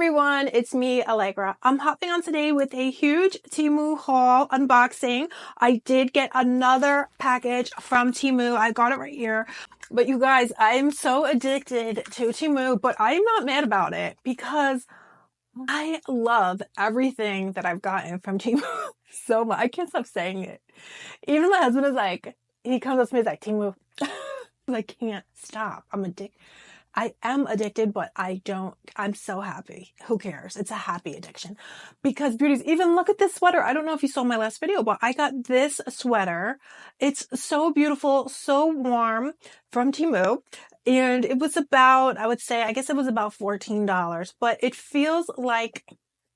everyone, it's me, Alegra. I'm hopping on today with a huge Temu haul unboxing. I did get another package from Temu. I got it right here. But you guys, I am so addicted to Temu, but I'm not mad about it because I love everything that I've gotten from Temu so much. I can't stop saying it. Even my husband is like, he comes up to me, he's like, Temu. I can't stop. I am addicted, but I'm so happy. Who cares? It's a happy addiction. Because beauties, even look at this sweater. I don't know if you saw my last video, but I got this sweater. It's so beautiful, so warm from Temu. And it was about, I guess it was about $14, but it feels like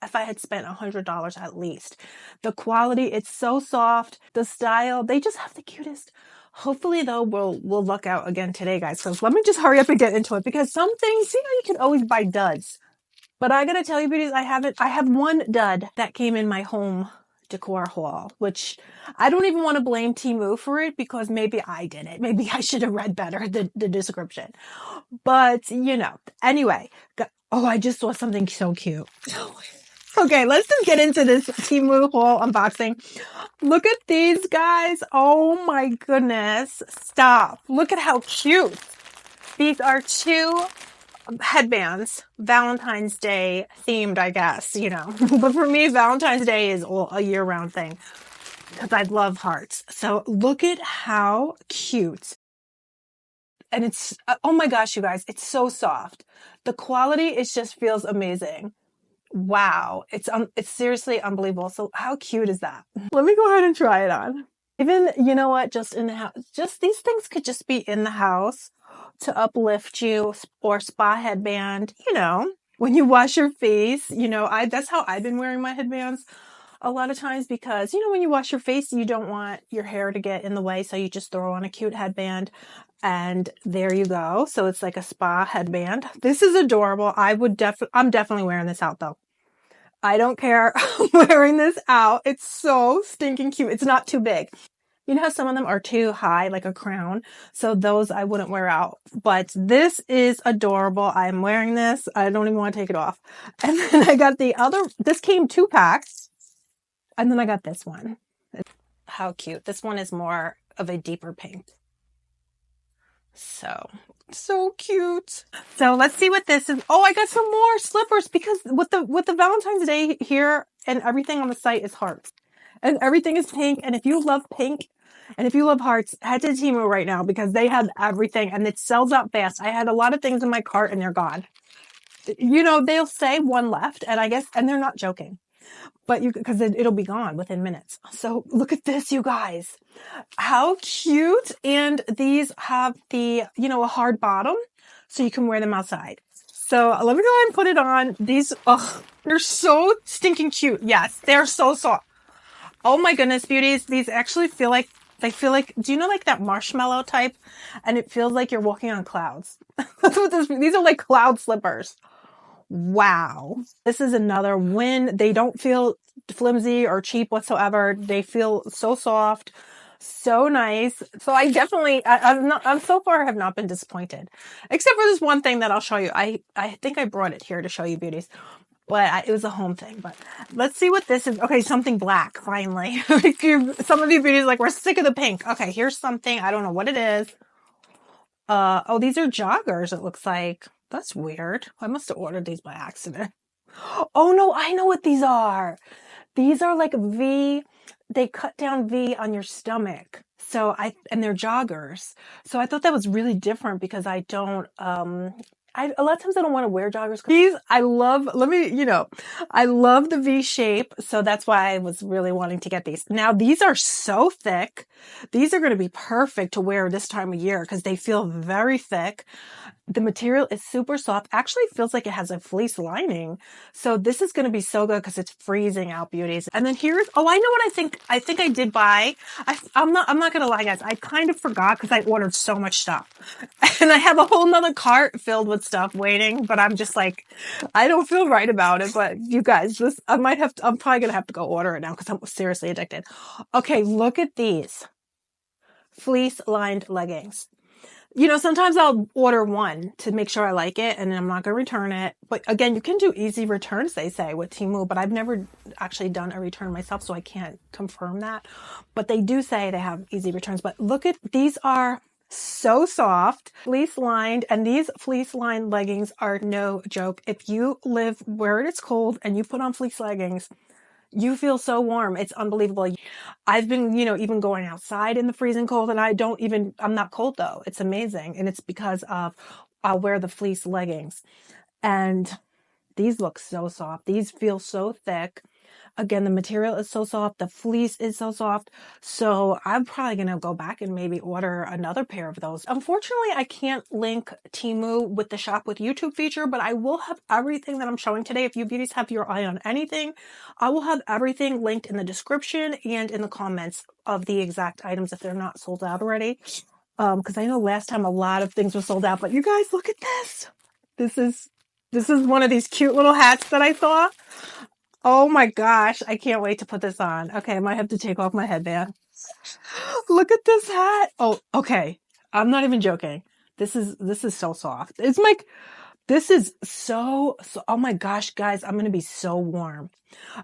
if I had spent $100 at least. The quality, it's so soft. The style, they just have the cutest. Hopefully though, we'll luck out again today, guys. So let me just hurry up and get into it because some things, you can always buy duds. But I gotta tell you, beauties, I have one dud that came in my home decor haul, which I don't even want to blame Temu for it because maybe I did it. Maybe I should have read better the description. But, anyway. Oh, I just saw something so cute. Okay, let's just get into this Temu haul unboxing. Look at these guys. Oh my goodness. Stop. Look at how cute. These are two headbands, Valentine's Day themed, I guess, But for me, Valentine's Day is a year-round thing because I love hearts. So look at how cute. And it's, oh my gosh, you guys, it's so soft. The quality, just feels amazing. Wow. It's seriously unbelievable. So how cute is that? Let me go ahead and try it on. Even, you know what, just in the house, these things could just be in the house to uplift you, or spa headband, when you wash your face, that's how I've been wearing my headbands a lot of times because, when you wash your face, you don't want your hair to get in the way. So you just throw on a cute headband and there you go. So it's like a spa headband. This is adorable. I'm definitely wearing this out though. I don't care. I'm wearing this out. It's so stinking cute. It's not too big. You know how some of them are too high, like a crown. So those I wouldn't wear out. But this is adorable. I'm wearing this. I don't even want to take it off. And then I got this came 2 packs. And then I got this one. How cute. This one is more of a deeper pink. So cute. So let's see what this is. Oh, I got some more slippers because with the Valentine's Day here and everything on the site is hearts. And everything is pink. And if you love pink and if you love hearts, head to Temu right now because they have everything and it sells out fast. I had a lot of things in my cart and they're gone. They'll say one left and they're not joking. But because it'll be gone within minutes. So look at this, you guys. How cute. And these have a hard bottom so you can wear them outside. So let me go ahead and put it on. These, they're so stinking cute. Yes, they're so soft. Oh my goodness, beauties. These actually feel like, do you know like that marshmallow type? And it feels like you're walking on clouds. That's what these are, like cloud slippers. Wow. This is another win. They don't feel flimsy or cheap whatsoever. They feel so soft, so nice. So I definitely, I'm so far have not been disappointed, except for this one thing that I'll show you. I think I brought it here to show you, beauties, but it was a home thing. But let's see what this is. Okay, something black, finally. Some of you beauties like, we're sick of the pink. Okay, here's something. I don't know what it is. Oh, these are joggers, it looks like. That's weird. I must have ordered these by accident. Oh no, I know what these are. These are like V, they cut down V on your stomach. And they're joggers. So I thought that was really different because I don't, a lot of times I don't want to wear joggers. These, I love the V shape. So that's why I was really wanting to get these. Now these are so thick. These are going to be perfect to wear this time of year because they feel very thick. The material is super soft. Actually feels like it has a fleece lining. So this is going to be so good because it's freezing out, beauties. And then I know what I think I did buy. I'm not going to lie, guys. I kind of forgot because I ordered so much stuff and I have a whole nother cart filled with stuff waiting, but I'm just like, I don't feel right about it. But you guys, I'm probably going to have to go order it now because I'm seriously addicted. Okay. Look at these fleece lined leggings. You know, sometimes I'll order one to make sure I like it and I'm not going to return it. But again, you can do easy returns, they say, with Temu, but I've never actually done a return myself, so I can't confirm that. But they do say they have easy returns. But look at, these are so soft, fleece lined, and these fleece lined leggings are no joke. If you live where it's cold and you put on fleece leggings, you feel so warm. It's unbelievable. I've been, you know, even going outside in the freezing cold and I'm not cold though. It's amazing. And it's because of, I'll wear the fleece leggings and these look so soft. These feel so thick. Again, the material is so soft. The fleece is so soft. So I'm probably going to go back and maybe order another pair of those. Unfortunately, I can't link Temu with the shop with YouTube feature, but I will have everything that I'm showing today. If you beauties have your eye on anything, I will have everything linked in the description and in the comments of the exact items if they're not sold out already. Because I know last time a lot of things were sold out, but you guys look at this. This is one of these cute little hats that I saw. Oh my gosh, I can't wait to put this on. Okay, I might have to take off my headband. Look at this hat. Oh, okay. I'm not even joking. This is so soft. It's like, this is so, oh my gosh, guys, I'm going to be so warm.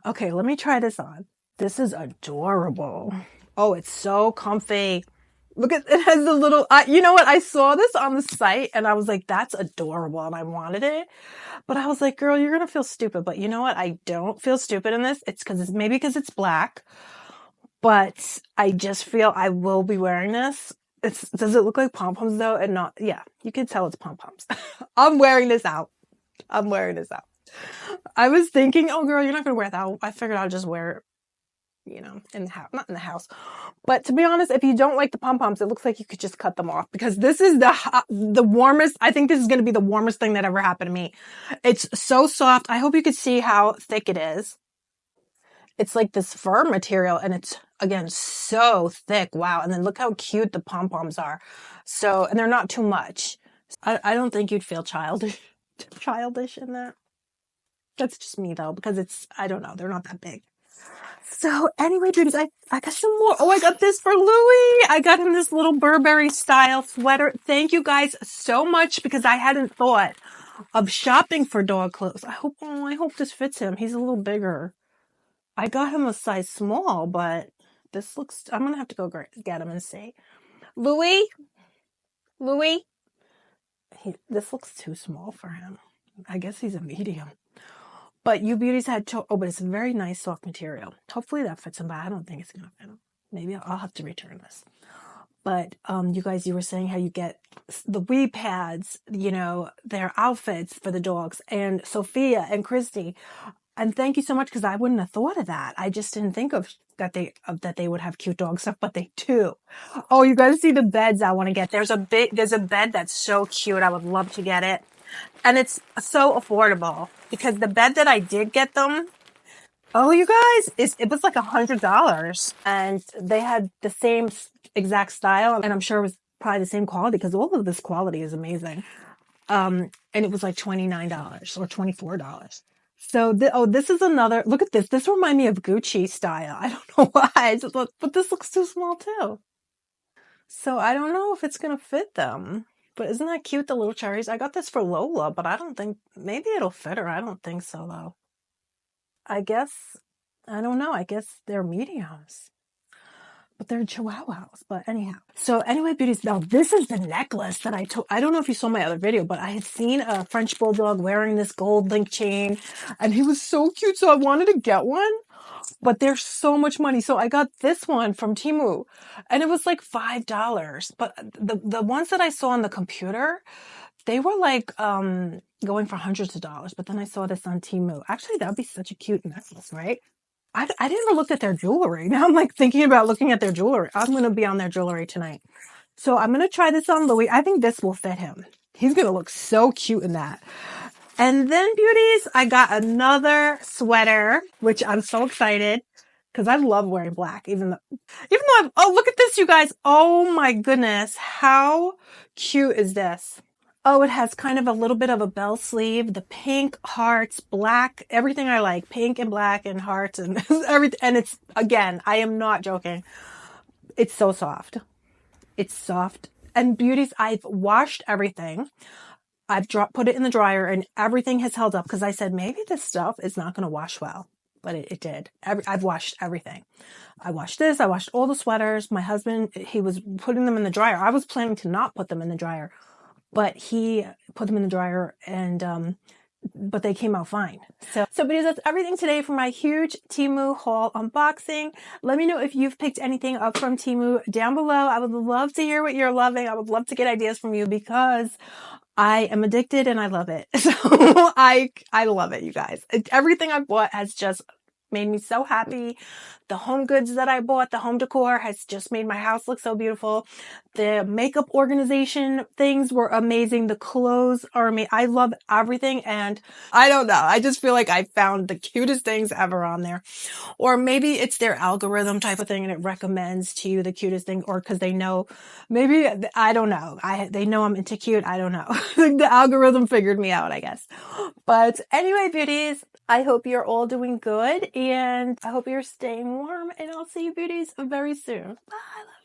Okay, let me try this on. This is adorable. Oh, it's so comfy. Look at, it has the little, you know what? I saw this on the site and I was like, that's adorable. And I wanted it. But I was like, girl, you're going to feel stupid. But you know what? I don't feel stupid in this. It's maybe because it's black, but I just feel I will be wearing this. Does it look like pom-poms though? And not, yeah, you can tell it's pom-poms. I'm wearing this out. I'm wearing this out. I was thinking, oh girl, you're not going to wear that. I figured I'll just wear it, you know, in the house, not in the house. But to be honest, if you don't like the pom-poms, it looks like you could just cut them off because this is the warmest. I think this is going to be the warmest thing that ever happened to me. It's so soft. I hope you could see how thick it is. It's like this fur material and it's, again, so thick. Wow. And then look how cute the pom-poms are. So, and they're not too much. I don't think you'd feel childish in that. That's just me though, because I don't know, they're not that big. So anyway, beauties, I got some more. Oh, I got this for Louie. I got him this little Burberry style sweater. Thank you guys so much because I hadn't thought of shopping for dog clothes. I hope this fits him. He's a little bigger. I got him a size small, but this looks, I'm going to have to go get him and see. Louie, this looks too small for him. I guess he's a medium. But you beauties had oh, but it's a very nice soft material. Hopefully that fits him, but I don't think it's gonna fit him. Maybe I'll have to return this. But you guys, you were saying how you get the wee pads, you know, their outfits for the dogs, and Sophia and Christy. And thank you so much because I wouldn't have thought of that. I just didn't think of that they would have cute dog stuff, but they do. Oh, you guys see the beds I want to get. There's a bed that's so cute. I would love to get it. And it's so affordable because the bed that I did get them, oh, you guys, it was like $100 and they had the same exact style. And I'm sure it was probably the same quality because all of this quality is amazing. And it was like $29 or $24. So, this is another, look at this. This reminds me of Gucci style. I don't know why, but this looks too small too. So I don't know if it's going to fit them. But isn't that cute, the little cherries? I got this for Lola, but I don't think, maybe it'll fit her. I don't think so, though. I guess, I don't know. I guess they're mediums. But they're chihuahuas. But anyhow. So anyway, beauties, now this is the necklace that I don't know if you saw my other video, but I had seen a French bulldog wearing this gold link chain. And he was so cute, so I wanted to get one. But they're so much money. So I got this one from Temu and it was like $5. But the ones that I saw on the computer, they were like, going for hundreds of dollars. But then I saw this on Temu. Actually, that would be such a cute necklace, right? I never looked at their jewelry. Now I'm like thinking about looking at their jewelry. I'm going to be on their jewelry tonight. So I'm going to try this on Louis. I think this will fit him. He's going to look so cute in that. And then, beauties, I got another sweater, which I'm so excited because I love wearing black, even though oh, look at this, you guys. Oh my goodness. How cute is this? Oh, it has kind of a little bit of a bell sleeve, the pink, hearts, black, everything I like, pink and black and hearts and everything. And it's, again, I am not joking. It's so soft. It's soft And beauties, I've washed everything. I've put it in the dryer and everything has held up because I said maybe this stuff is not going to wash well, but it did. I've washed everything. I washed this. I washed all the sweaters. My husband, he was putting them in the dryer. I was planning to not put them in the dryer, but he put them in the dryer and but they came out fine. So because that's everything today for my huge Temu haul unboxing. Let me know if you've picked anything up from Temu down below. I would love to hear what you're loving. I would love to get ideas from you because I am addicted and I love it. So I love it, you guys. Everything I've bought has just made me so happy. The home goods that I bought, the home decor has just made my house look so beautiful. The makeup organization things were amazing. The clothes are amazing. I love everything. And I don't know. I just feel like I found the cutest things ever on there. Or maybe it's their algorithm type of thing and it recommends to you the cutest thing, or because they know, maybe, I don't know. They know I'm into cute. I don't know. The algorithm figured me out, I guess. But anyway, beauties, I hope you're all doing good and I hope you're staying warm and I'll see you beauties very soon. Bye.